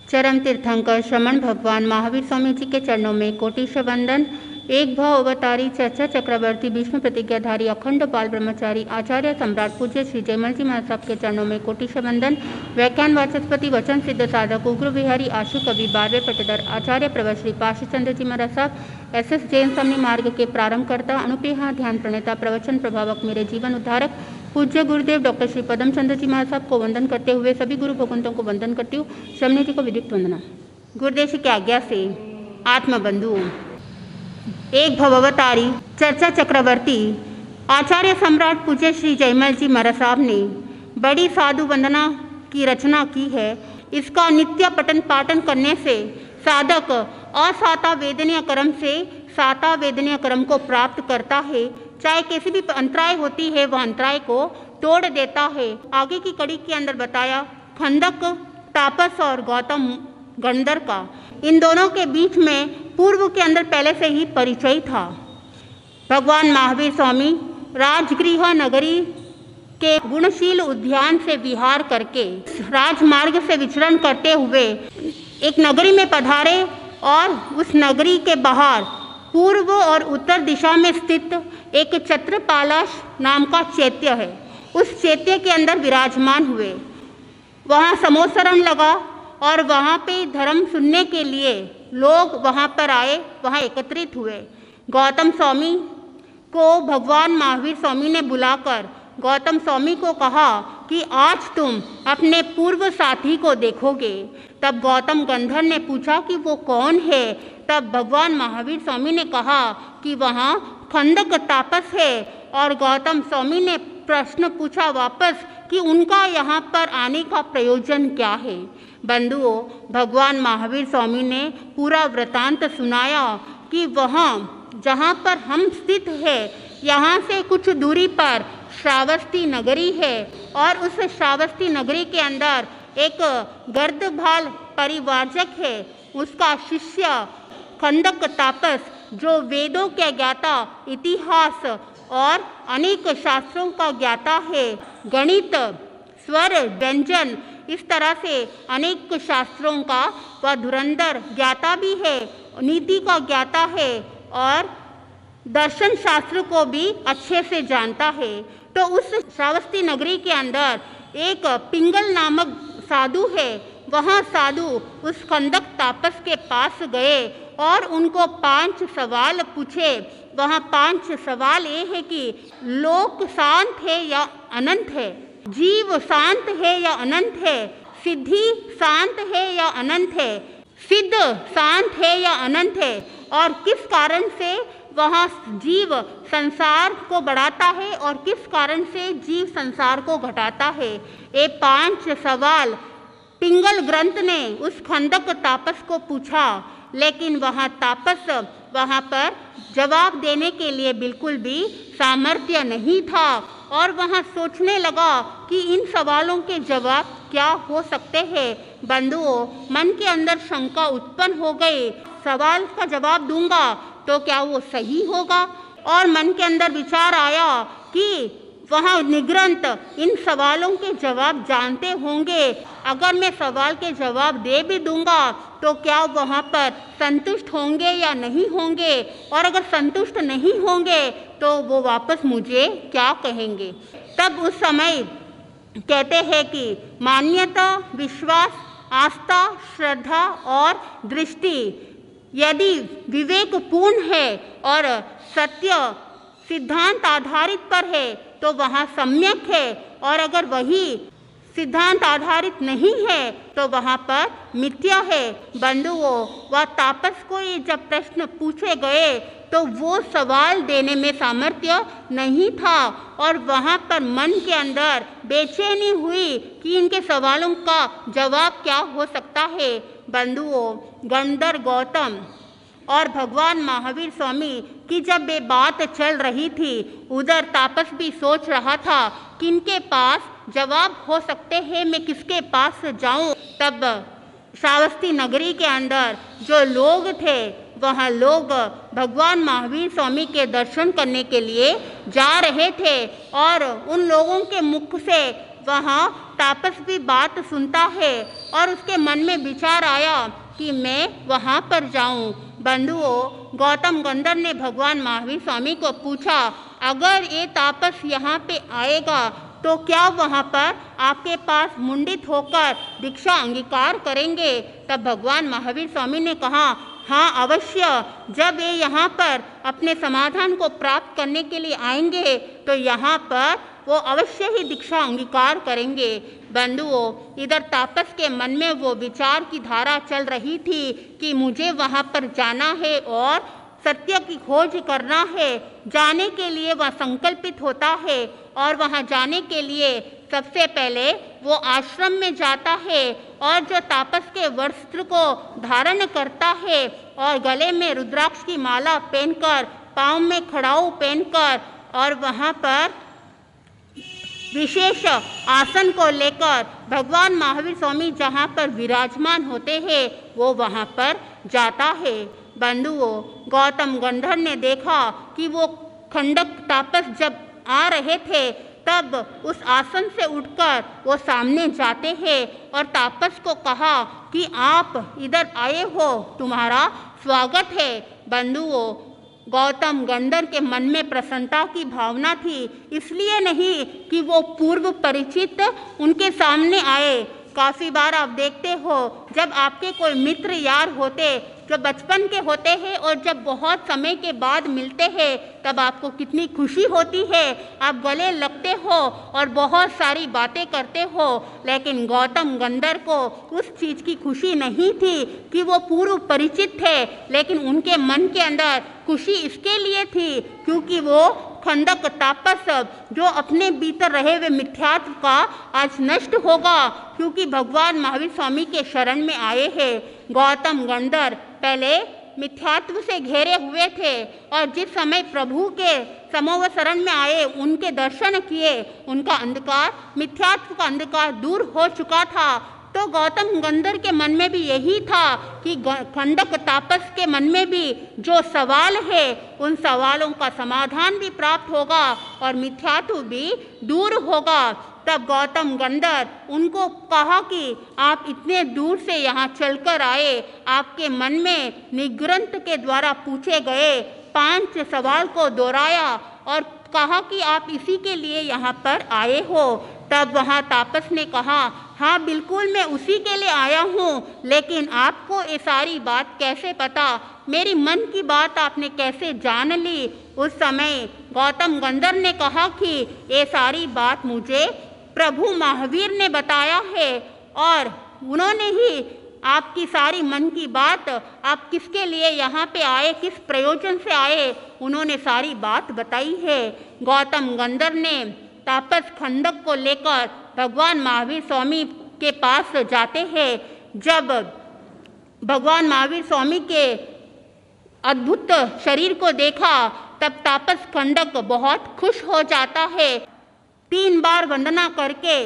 चरम तीर्थंकर श्रमण भगवान महावीर स्वामी जी के चरणों में कोटि से वंदन। एक भाव अवतारी चर्चा चक्रवर्ती भीष्म प्रतिज्ञाधारी अखंड बाल ब्रह्मचारी आचार्य सम्राट पूज्य श्री जयमल जी महाराज साहब के चरणों में कोटि से वंदन। व्याख्यान वाचस्पति वचन सिद्ध साधक उग्र विहारी आशु कवि 12वें पटधर आचार्य प्रवर श्री पार्श्व चंद्र जी महाराज साहब SS जैन समनी मार्ग के प्रारंभकर्ता अनुपेहा ध्यान प्रणेता प्रवचन प्रभावक मेरे जीवन उद्धारक पूज्य गुरुदेव डॉक्टर श्री पदम चंद्र जी महाराज साहब को वंदन करते हुए सभी गुरु भगवंतों को वंदन करती हूँ। शमनी जी को विधिक वंदना। गुरुदेव की आज्ञा से आत्मबंधु एक भवतारी चर्चा चक्रवर्ती आचार्य सम्राट पूज्य श्री जयमल जी महाराज साहब ने बड़ी साधु वंदना की रचना की है। इसका नित्य पठन पाठन करने से साधक असाता वेदनीय कर्म से साता वेदनीय कर्म को प्राप्त करता है। चाहे कैसी भी अंतराय होती है वह अंतराय को तोड़ देता है। आगे की कड़ी के अंदर बताया खंदक तापस और गौतम गंधर का, इन दोनों के बीच में पूर्व के अंदर पहले से ही परिचय था। भगवान महावीर स्वामी राजगृह नगरी के गुणशील उद्यान से विहार करके राजमार्ग से विचरण करते हुए एक नगरी में पधारे और उस नगरी के बाहर पूर्व और उत्तर दिशा में स्थित एक छत्रपालाश नाम का चैत्य है, उस चैत्य के अंदर विराजमान हुए। वहाँ समोत्सरण लगा और वहाँ पे धर्म सुनने के लिए लोग वहाँ पर आए, वहाँ एकत्रित हुए। गौतम स्वामी को भगवान महावीर स्वामी ने बुलाकर गौतम स्वामी को कहा कि आज तुम अपने पूर्व साथी को देखोगे। तब गौतम गंधर ने पूछा कि वो कौन है। तब भगवान महावीर स्वामी ने कहा कि वहाँ खंदक तापस है। और गौतम स्वामी ने प्रश्न पूछा वापस कि उनका यहाँ पर आने का प्रयोजन क्या है। बंधुओं, भगवान महावीर स्वामी ने पूरा वृतांत सुनाया कि वहाँ जहाँ पर हम स्थित है यहाँ से कुछ दूरी पर श्रावस्ती नगरी है और उस श्रावस्ती नगरी के अंदर एक गर्दभाल परिवारजक है, उसका शिष्य खंदक तापस जो वेदों के ज्ञाता, इतिहास और अनेक शास्त्रों का ज्ञाता है, गणित, स्वर, व्यंजन, इस तरह से अनेक शास्त्रों का वह धुरंधर ज्ञाता भी है, नीति का ज्ञाता है और दर्शन शास्त्र को भी अच्छे से जानता है। तो उस श्रावस्ती नगरी के अंदर एक पिंगल नामक साधु है। वहाँ साधु उस खंदक तापस के पास गए और उनको 5 सवाल पूछे। वहाँ 5 सवाल ये है कि लोक शांत है या अनंत है, जीव शांत है या अनंत है, सिद्धि शांत है या अनंत है, सिद्ध शांत है या अनंत है, और किस कारण से वहाँ जीव संसार को बढ़ाता है और किस कारण से जीव संसार को घटाता है। ये 5 सवाल पिंगल ग्रंथ ने उस खंदक तापस को पूछा, लेकिन वहाँ तापस वहाँ पर जवाब देने के लिए बिल्कुल भी सामर्थ्य नहीं था और वहाँ सोचने लगा कि इन सवालों के जवाब क्या हो सकते हैं। बंधुओं, मन के अंदर शंका उत्पन्न हो गई, सवाल का जवाब दूंगा तो क्या वो सही होगा। और मन के अंदर विचार आया कि वहाँ निग्रंथ इन सवालों के जवाब जानते होंगे, अगर मैं सवाल के जवाब दे भी दूंगा तो क्या वहाँ पर संतुष्ट होंगे या नहीं होंगे, और अगर संतुष्ट नहीं होंगे तो वो वापस मुझे क्या कहेंगे। तब उस समय कहते हैं कि मान्यता, विश्वास, आस्था, श्रद्धा और दृष्टि यदि विवेकपूर्ण है और सत्य सिद्धांत आधारित पर है तो वहाँ सम्यक है, और अगर वही सिद्धांत आधारित नहीं है तो वहाँ पर मिथ्या है। बंधुओं, वह तापस को ये जब प्रश्न पूछे गए तो वो सवाल देने में सामर्थ्य नहीं था और वहाँ पर मन के अंदर बेचैनी हुई कि इनके सवालों का जवाब क्या हो सकता है। बंधुओं, गंधर गौतम और भगवान महावीर स्वामी की जब ये बात चल रही थी, उधर तापस भी सोच रहा था किनके पास जवाब हो सकते हैं, मैं किसके पास जाऊं। तब श्रावस्ती नगरी के अंदर जो लोग थे वहाँ लोग भगवान महावीर स्वामी के दर्शन करने के लिए जा रहे थे और उन लोगों के मुख से वहाँ तापस भी बात सुनता है और उसके मन में विचार आया कि मैं वहाँ पर जाऊँ। बंधुओं, गौतम गंधर ने भगवान महावीर स्वामी को पूछा, अगर ये तापस यहाँ पे आएगा तो क्या वहाँ पर आपके पास मुंडित होकर दीक्षा अंगीकार करेंगे? तब भगवान महावीर स्वामी ने कहा, हाँ अवश्य, जब ये यहाँ पर अपने समाधान को प्राप्त करने के लिए आएंगे तो यहाँ पर वो अवश्य ही दीक्षा अंगीकार करेंगे। बंधुओं, इधर तापस के मन में वो विचार की धारा चल रही थी कि मुझे वहाँ पर जाना है और सत्य की खोज करना है। जाने के लिए वह संकल्पित होता है और वहाँ जाने के लिए सबसे पहले वो आश्रम में जाता है और जो तापस के वस्त्र को धारण करता है और गले में रुद्राक्ष की माला पहनकर, पाँव में खड़ाऊ पहनकर और वहाँ पर विशेष आसन को लेकर भगवान महावीर स्वामी जहाँ पर विराजमान होते हैं वो वहाँ पर जाता है। बंधुओं, गौतम गंधर ने देखा कि वो खंडक तापस जब आ रहे थे तब उस आसन से उठकर वो सामने जाते हैं और तापस को कहा कि आप इधर आए हो, तुम्हारा स्वागत है। बंधुओं, गौतम गंधर के मन में प्रसन्नता की भावना थी, इसलिए नहीं कि वो पूर्व परिचित उनके सामने आए। काफ़ी बार आप देखते हो जब आपके कोई मित्र यार होते जो बचपन के होते हैं और जब बहुत समय के बाद मिलते हैं तब आपको कितनी खुशी होती है, आप गले लगते हो और बहुत सारी बातें करते हो। लेकिन गौतम गंधर को उस चीज़ की खुशी नहीं थी कि वो पूर्व परिचित थे, लेकिन उनके मन के अंदर खुशी इसके लिए थी क्योंकि वो खंडक तापस जो अपने भीतर रहे हुए मिथ्यात्व का आज नष्ट होगा, क्योंकि भगवान महावीर स्वामी के शरण में आए हैं। गौतम गंधर पहले मिथ्यात्व से घेरे हुए थे और जिस समय प्रभु के समूह शरण में आए, उनके दर्शन किए, उनका अंधकार, मिथ्यात्व का अंधकार दूर हो चुका था। तो गौतम गंधर के मन में भी यही था कि खंडक तापस के मन में भी जो सवाल है उन सवालों का समाधान भी प्राप्त होगा और मिथ्यात्व भी दूर होगा। तब गौतम गंधर उनको कहा कि आप इतने दूर से यहाँ चलकर आए, आपके मन में निग्रंथ के द्वारा पूछे गए 5 सवाल को दोहराया और कहा कि आप इसी के लिए यहाँ पर आए हो। तब वहाँ तापस ने कहा, हाँ बिल्कुल मैं उसी के लिए आया हूँ, लेकिन आपको ये सारी बात कैसे पता, मेरी मन की बात आपने कैसे जान ली? उस समय गौतम गंधर ने कहा कि ये सारी बात मुझे प्रभु महावीर ने बताया है और उन्होंने ही आपकी सारी मन की बात, आप किसके लिए यहाँ पे आए, किस प्रयोजन से आए, उन्होंने सारी बात बताई है। गौतम गंधर ने तापस खंडक को लेकर भगवान महावीर स्वामी के पास जाते हैं। जब भगवान महावीर स्वामी के अद्भुत शरीर को देखा तब तापस खंडक बहुत खुश हो जाता है, 3 बार वंदना करके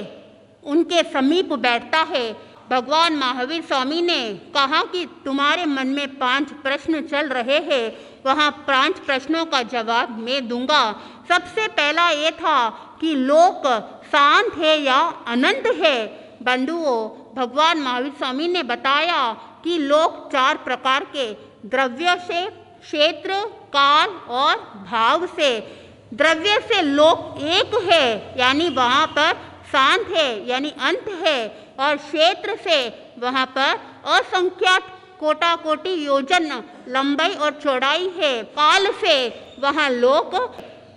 उनके समीप बैठता है। भगवान महावीर स्वामी ने कहा कि तुम्हारे मन में 5 प्रश्न चल रहे हैं, वहाँ 5 प्रश्नों का जवाब मैं दूंगा। सबसे पहला ये था कि लोक शांत है या अनंत है। बंधुओं, भगवान महावीर स्वामी ने बताया कि लोक 4 प्रकार के, द्रव्य से, क्षेत्र, काल और भाव से। द्रव्य से लोक एक है यानी वहाँ पर शांत है यानी अंत है, और क्षेत्र से वहाँ पर असंख्यात कोटा कोटि योजन लंबाई और चौड़ाई है। काल से वहाँ लोक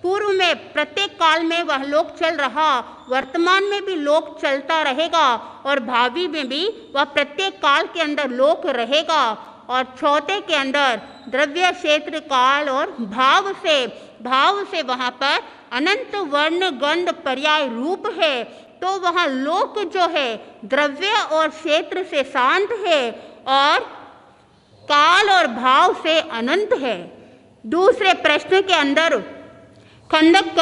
पूर्व में प्रत्येक काल में वह लोक चल रहा, वर्तमान में भी लोक चलता रहेगा और भावी में भी वह प्रत्येक काल के अंदर लोक रहेगा। और चौथे के अंदर द्रव्य, क्षेत्र, काल और भाव से वहाँ पर अनंत वर्ण गंध पर्याय रूप है। तो वहाँ लोक जो है द्रव्य और क्षेत्र से शांत है और काल और भाव से अनंत है। दूसरे प्रश्न के अंदर खंडक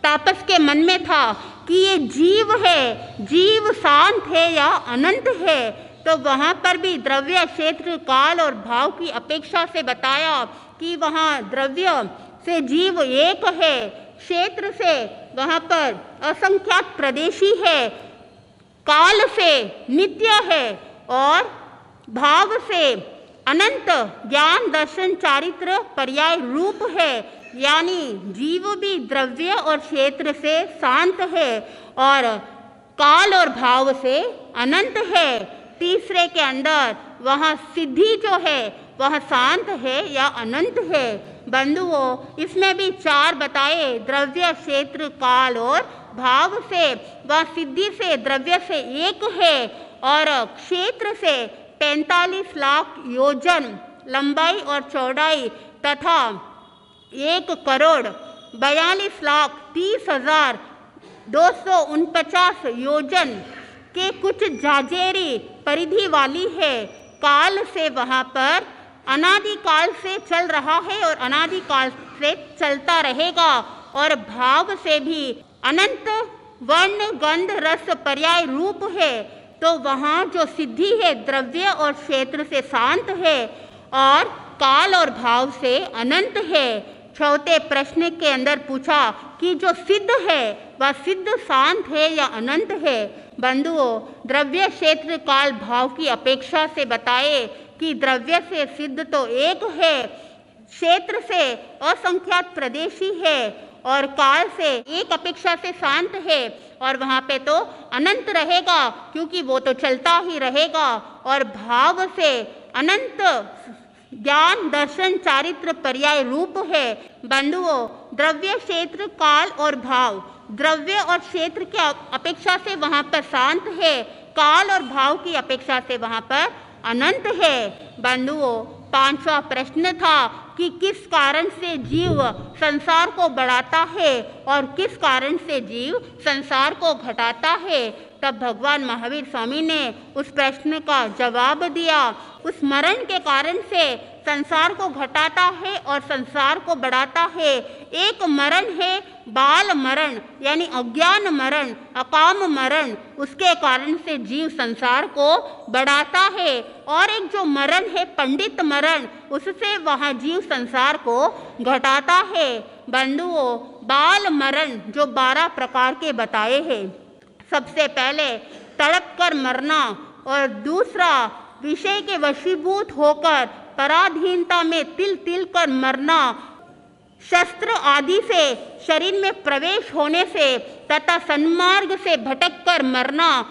तापस के मन में था कि ये जीव है, जीव शांत है या अनंत है। तो वहाँ पर भी द्रव्य, क्षेत्र, काल और भाव की अपेक्षा से बताया कि वहाँ द्रव्य से जीव एक है, क्षेत्र से वहाँ पर असंख्यात प्रदेशी है, काल से नित्य है और भाव से अनंत ज्ञान दर्शन चारित्र पर्याय रूप है, यानी जीव भी द्रव्य और क्षेत्र से शांत है और काल और भाव से अनंत है। तीसरे के अंदर वह सिद्धि जो है वह शांत है या अनंत है। बंधुओं, इसमें भी चार बताए, द्रव्य क्षेत्र काल और भाव से। वह सिद्धि से द्रव्य से एक है और क्षेत्र से 45 लाख योजन लंबाई और चौड़ाई तथा 1,42,30,249 योजन के कुछ जाजेरी परिधि वाली है। काल से वहाँ पर अनादिकाल से चल रहा है और अनादिकाल से चलता रहेगा, और भाव से भी अनंत वर्ण गंध रस पर्याय रूप है। तो वहाँ जो सिद्धि है द्रव्य और क्षेत्र से शांत है और काल और भाव से अनंत है। चौथे प्रश्न के अंदर पूछा कि जो सिद्ध है वह सिद्ध शांत है या अनंत है। बंधुओं, द्रव्य क्षेत्र काल भाव की अपेक्षा से बताए कि द्रव्य से सिद्ध तो एक है, क्षेत्र से असंख्यात प्रदेशी है और काल से एक अपेक्षा से शांत है, और वहाँ पे तो अनंत रहेगा क्योंकि वो तो चलता ही रहेगा, और भाव से अनंत ज्ञान दर्शन चारित्र पर्याय रूप है। बंधुओं, द्रव्य क्षेत्र काल और भाव द्रव्य और क्षेत्र की अपेक्षा से वहाँ पर शांत है, काल और भाव की अपेक्षा से वहाँ पर अनंत है। बंधुओं, पांचवा प्रश्न था कि किस कारण से जीव संसार को बढ़ाता है और किस कारण से जीव संसार को घटाता है। तब भगवान महावीर स्वामी ने उस प्रश्न का जवाब दिया। उस मरण के कारण से संसार को घटाता है और संसार को बढ़ाता है। एक मरण है बाल मरण यानी अज्ञान मरण, अकाम मरण, उसके कारण से जीव संसार को बढ़ाता है, और एक जो मरण है पंडित मरण, उससे वह जीव संसार को घटाता है। बंधुओं, बाल मरण जो 12 प्रकार के बताए हैं। सबसे पहले तड़प कर मरना, और दूसरा विषय के वशीभूत होकर पराधीनता में तिल तिल कर मरना, शस्त्र आदि से शरीर में प्रवेश होने से तथा सन्मार्ग से भटक कर मरना,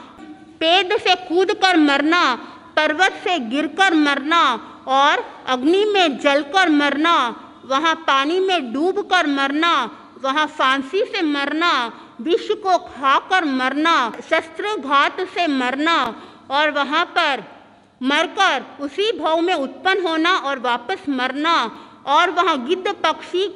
पेड़ से कूद कर मरना, पर्वत से गिरकर मरना और अग्नि में जलकर मरना, वहाँ पानी में डूब कर मरना, वहाँ फांसी से मरना, विष को खाकर मरना, शस्त्रघात से मरना, और वहाँ पर मरकर उसी भाव में उत्पन्न होना और वापस मरना, और वहाँ गिद्ध पक्षी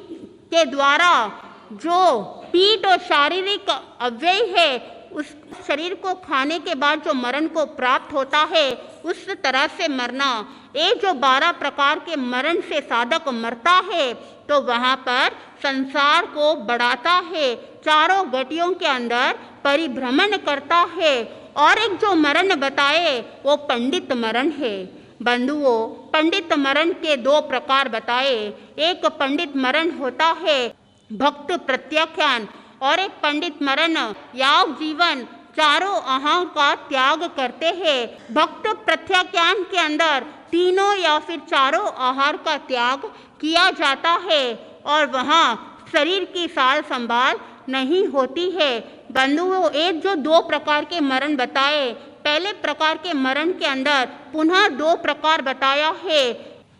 के द्वारा जो पीठ और शारीरिक अव्यय है उस शरीर को खाने के बाद जो मरण को प्राप्त होता है उस तरह से मरना। ये जो 12 प्रकार के मरण से साधक मरता है तो वहाँ पर संसार को बढ़ाता है, चारों गतियों के अंदर परिभ्रमण करता है। और एक जो मरण बताए वो पंडित मरण है। बंधुओं, पंडित मरण के 2 प्रकार बताए। एक पंडित मरण होता है भक्त प्रत्याख्यान, और एक पंडित मरण याव जीवन चारों आहार का त्याग करते हैं। भक्त प्रत्याख्यान के अंदर तीनों या फिर चारों आहार का त्याग किया जाता है और वहाँ शरीर की साल संभाल नहीं होती है। बंधुओं, एक जो 2 प्रकार के मरण बताए, पहले प्रकार के मरण के अंदर पुनः 2 प्रकार बताया है।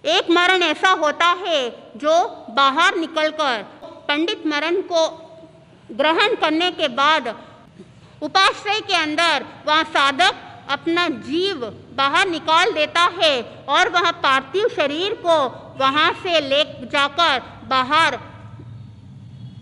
एक मरण ऐसा होता है जो बाहर निकलकर पंडित मरण को ग्रहण करने के बाद उपाश्रय के अंदर वह साधक अपना जीव बाहर निकाल देता है और वह पार्थिव शरीर को वहाँ से ले जाकर बाहर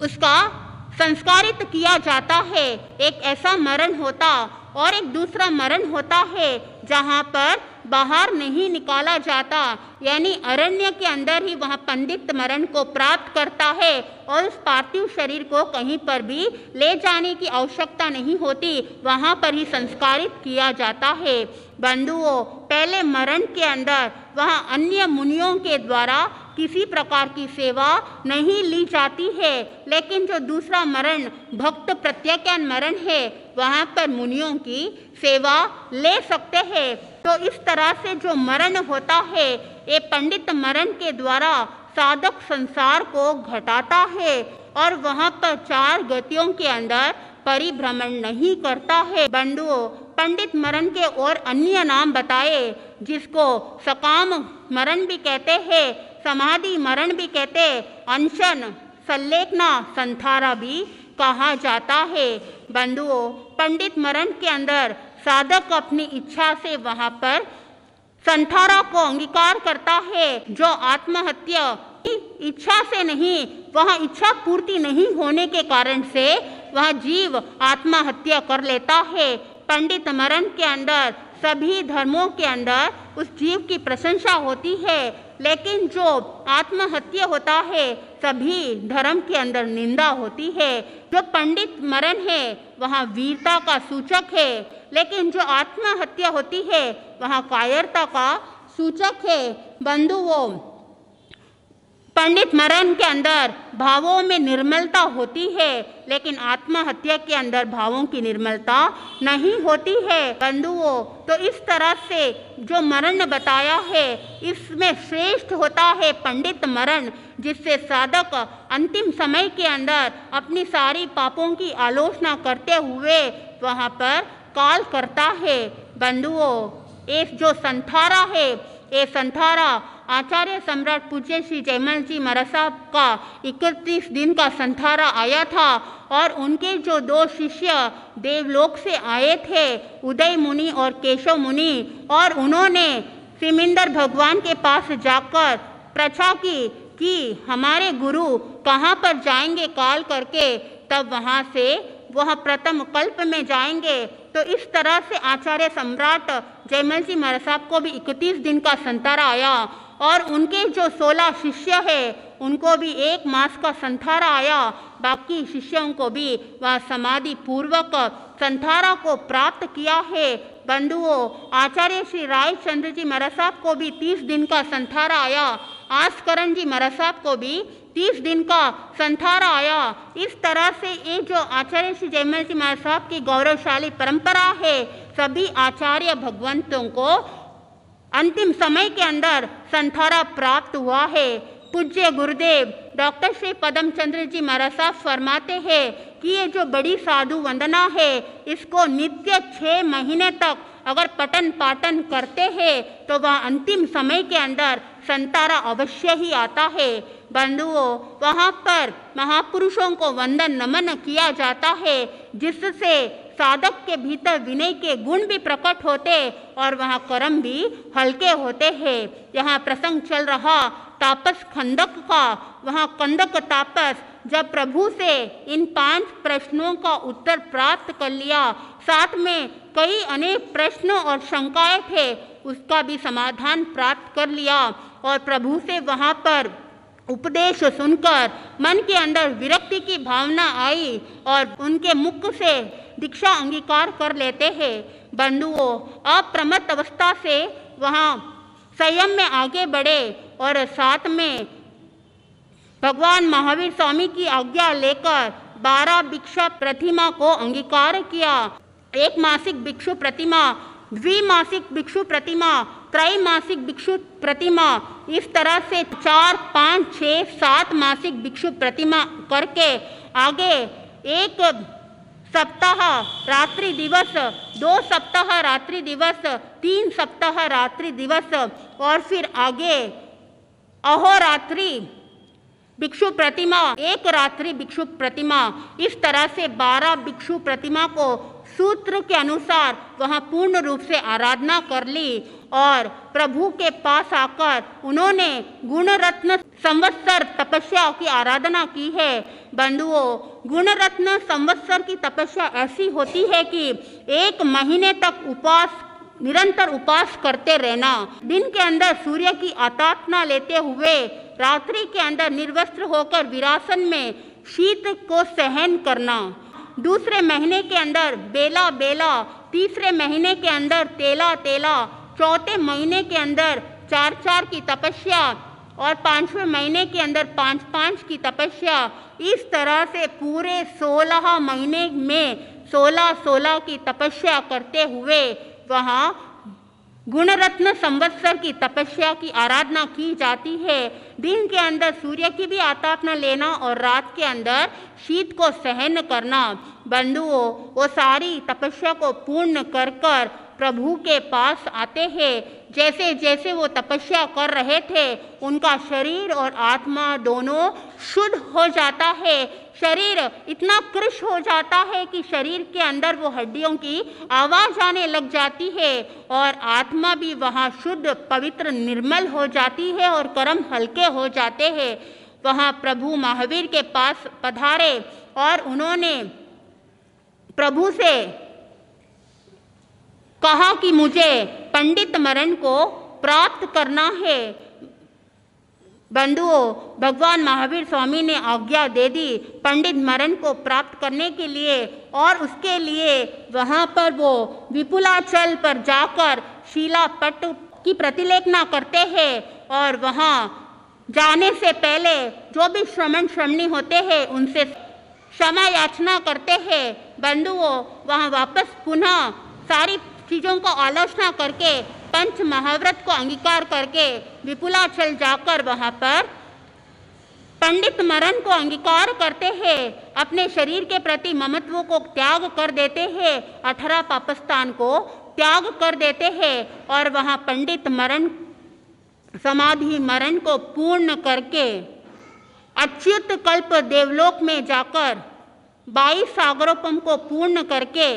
उसका संस्कारित किया जाता है। एक ऐसा मरण होता, और एक दूसरा मरण होता है जहाँ पर बाहर नहीं निकाला जाता, यानी अरण्य के अंदर ही वह पंडित मरण को प्राप्त करता है और उस पार्थिव शरीर को कहीं पर भी ले जाने की आवश्यकता नहीं होती, वहाँ पर ही संस्कारित किया जाता है। बंधुओं, पहले मरण के अंदर वह अन्य मुनियों के द्वारा किसी प्रकार की सेवा नहीं ली जाती है। लेकिन जो दूसरा मरण भक्त प्रत्याख्यान मरण है, वहाँ पर मुनियों की सेवा ले सकते हैं। तो इस तरह से जो मरण होता है, ये पंडित मरण के द्वारा साधक संसार को घटाता है और वहाँ पर 4 गतियों के अंदर परिभ्रमण नहीं करता है। बंधुओं, पंडित मरण के और अन्य नाम बताए, जिसको सकाम मरण भी कहते हैं, समाधि मरण भी कहते हैं, अनशन, संलेखना, संथारा भी कहा जाता है। बंधुओं, पंडित मरण के अंदर साधक अपनी इच्छा से वहाँ पर संथारा को अंगीकार करता है। जो आत्महत्या इच्छा से नहीं, वह इच्छा पूर्ति नहीं होने के कारण से वह जीव आत्महत्या कर लेता है। पंडित मरण के अंदर सभी धर्मों के अंदर उस जीव की प्रशंसा होती है, लेकिन जो आत्महत्या होता है सभी धर्म के अंदर निंदा होती है। जो पंडित मरण है वहाँ वीरता का सूचक है, लेकिन जो आत्महत्या होती है वहाँ कायरता का सूचक है। बंधुओं, पंडित मरण के अंदर भावों में निर्मलता होती है, लेकिन आत्महत्या के अंदर भावों की निर्मलता नहीं होती है। बंधुओं, तो इस तरह से जो मरण बताया है, इसमें श्रेष्ठ होता है पंडित मरण, जिससे साधक अंतिम समय के अंदर अपनी सारी पापों की आलोचना करते हुए वहाँ पर काल करता है। बंधुओं, ये जो संथारा है, ये संथारा आचार्य सम्राट पूज्य श्री जयमल जी महाराज साहब का 31 दिन का संथारा आया था और उनके जो 2 शिष्य देवलोक से आए थे, उदय मुनि और केशव मुनि, और उन्होंने सिमिंदर भगवान के पास जाकर प्रछा की कि हमारे गुरु कहाँ पर जाएंगे काल करके, तब वहाँ से वह प्रथम कल्प में जाएंगे। तो इस तरह से आचार्य सम्राट जयमल जी महाराज साहब को भी 31 दिन का संथारा आया और उनके जो 16 शिष्य हैं उनको भी 1 मास का संथारा आया। बाकी शिष्यों को भी वह समाधि पूर्वक संथारा को प्राप्त किया है। बंधुओं, आचार्य श्री रायचंद्र जी महाराज साहब को भी 30 दिन का संथारा आया। आस्करण जी महाराज साहब को भी 30 दिन का संथारा आया। इस तरह से ये जो आचार्य श्री जयमल जी महाराज साहब की गौरवशाली परंपरा है, सभी आचार्य भगवंतों को अंतिम समय के अंदर संथारा प्राप्त हुआ है। पूज्य गुरुदेव डॉक्टर श्री पदम चंद्र जी महाराज साहब फरमाते हैं कि ये जो बड़ी साधु वंदना है, इसको नित्य 6 महीने तक अगर पठन पाठन करते हैं तो वह अंतिम समय के अंदर संतारा अवश्य ही आता है। बंधुओं, वहाँ पर महापुरुषों को वंदन नमन किया जाता है, जिससे साधक के भीतर विनय के गुण भी प्रकट होते और वहाँ कर्म भी हल्के होते हैं। यहाँ प्रसंग चल रहा तापस खंदक का, वहाँ कंदक तापस जब प्रभु से इन 5 प्रश्नों का उत्तर प्राप्त कर लिया, साथ में कई अनेक प्रश्न और शंकाएं थे, उसका भी समाधान प्राप्त कर लिया और प्रभु से वहाँ पर उपदेश सुनकर मन के अंदर विरक्ति की भावना आई और उनके मुख से दीक्षा अंगीकार कर लेते हैं। बंधुओं, अप्रमत्त अवस्था से वहाँ संयम में आगे बढ़े और साथ में भगवान महावीर स्वामी की आज्ञा लेकर 12 भिक्षा प्रतिमा को अंगीकार किया। 1 मासिक भिक्षु प्रतिमा, द्विमासिक भिक्षु प्रतिमा, त्रैमासिक भिक्षु प्रतिमा, इस तरह से 4, 5, 6, 7 मासिक भिक्षु प्रतिमा करके आगे 1 सप्ताह रात्रि दिवस, 2 सप्ताह रात्रि दिवस, 3 सप्ताह रात्रि दिवस और फिर आगे अहोरात्रि भिक्षु प्रतिमा, 1 रात्रि भिक्षु प्रतिमा, इस तरह से 12 भिक्षु प्रतिमा को सूत्र के अनुसार वहाँ पूर्ण रूप से आराधना कर ली और प्रभु के पास आकर उन्होंने गुणरत्न संवत्सर तपस्या की आराधना की है। बंधुओं, गुणरत्न संवत्सर की तपस्या ऐसी होती है कि 1 महीने तक निरंतर उपास करते रहना, दिन के अंदर सूर्य की आराधना लेते हुए रात्रि के अंदर निर्वस्त्र होकर विरासन में शीत को सहन करना, दूसरे महीने के अंदर बेला बेला, तीसरे महीने के अंदर तेला तेला, चौथे महीने के अंदर 4 की तपस्या और 5वें महीने के अंदर 5-5 की तपस्या, इस तरह से पूरे 16 महीने में 16-16 की तपस्या करते हुए वहाँ गुणरत्न संवत्सर की तपस्या की आराधना की जाती है। दिन के अंदर सूर्य की भी आताप न लेना और रात के अंदर शीत को सहन करना। बंधुओं, वो सारी तपस्या को पूर्ण कर कर प्रभु के पास आते हैं। जैसे जैसे वो तपस्या कर रहे थे उनका शरीर और आत्मा दोनों शुद्ध हो जाता है। शरीर इतना कृश हो जाता है कि शरीर के अंदर वो हड्डियों की आवाज़ आने लग जाती है और आत्मा भी वहाँ शुद्ध पवित्र निर्मल हो जाती है और कर्म हल्के हो जाते हैं। वहाँ प्रभु महावीर के पास पधारे और उन्होंने प्रभु से कहा कि मुझे पंडित मरण को प्राप्त करना है। बंधुओं, भगवान महावीर स्वामी ने आज्ञा दे दी पंडित मरण को प्राप्त करने के लिए और उसके लिए वहाँ पर वो विपुलाचल पर जाकर शिलापट की प्रतिलेखना करते हैं और वहाँ जाने से पहले जो भी श्रमण श्रमणी होते हैं उनसे क्षमा याचना करते हैं। बंधुओं, वहाँ वापस पुनः सारी चीज़ों को आलोचना करके पंच महाव्रत को अंगीकार करके विपुलाचल जाकर वहाँ पर पंडित मरण को अंगीकार करते हैं। अपने शरीर के प्रति ममत्व को त्याग कर देते हैं, 18 पापस्थान को त्याग कर देते हैं और वहाँ पंडित मरण समाधि मरण को पूर्ण करके अच्युत कल्प देवलोक में जाकर 22 सागरोपम को पूर्ण करके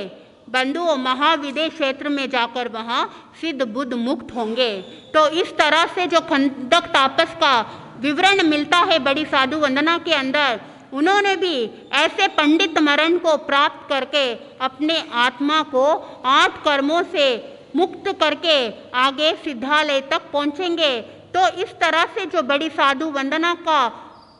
बंधुओं महाविदेश क्षेत्र में जाकर वहाँ सिद्ध बुद्ध मुक्त होंगे। तो इस तरह से जो खंडक तापस का विवरण मिलता है बड़ी साधु वंदना के अंदर, उन्होंने भी ऐसे पंडित मरण को प्राप्त करके अपने आत्मा को 8 कर्मों से मुक्त करके आगे सिद्धालय तक पहुँचेंगे। तो इस तरह से जो बड़ी साधु वंदना का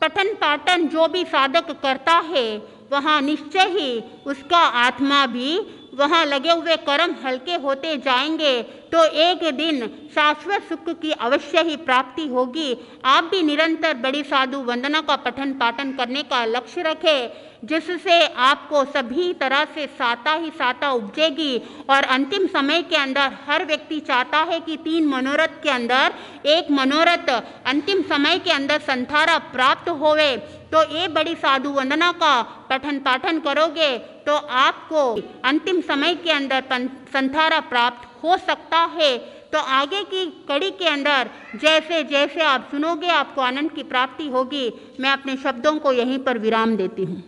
पठन पाठन जो भी साधक करता है वहाँ निश्चय ही उसका आत्मा भी वहाँ लगे हुए कर्म हल्के होते जाएंगे। तो एक दिन शाश्वत सुख की अवश्य ही प्राप्ति होगी। आप भी निरंतर बड़ी साधु वंदना का पठन पाठन करने का लक्ष्य रखें, जिससे आपको सभी तरह से साता ही साता उपजेगी। और अंतिम समय के अंदर हर व्यक्ति चाहता है कि 3 मनोरथ के अंदर एक मनोरथ अंतिम समय के अंदर संथारा प्राप्त होवे। तो ये बड़ी साधु वंदना का पठन पाठन करोगे तो आपको अंतिम समय के अंदर संथारा प्राप्त हो सकता है। तो आगे की कड़ी के अंदर जैसे जैसे आप सुनोगे आपको आनंद की प्राप्ति होगी। मैं अपने शब्दों को यहीं पर विराम देती हूँ।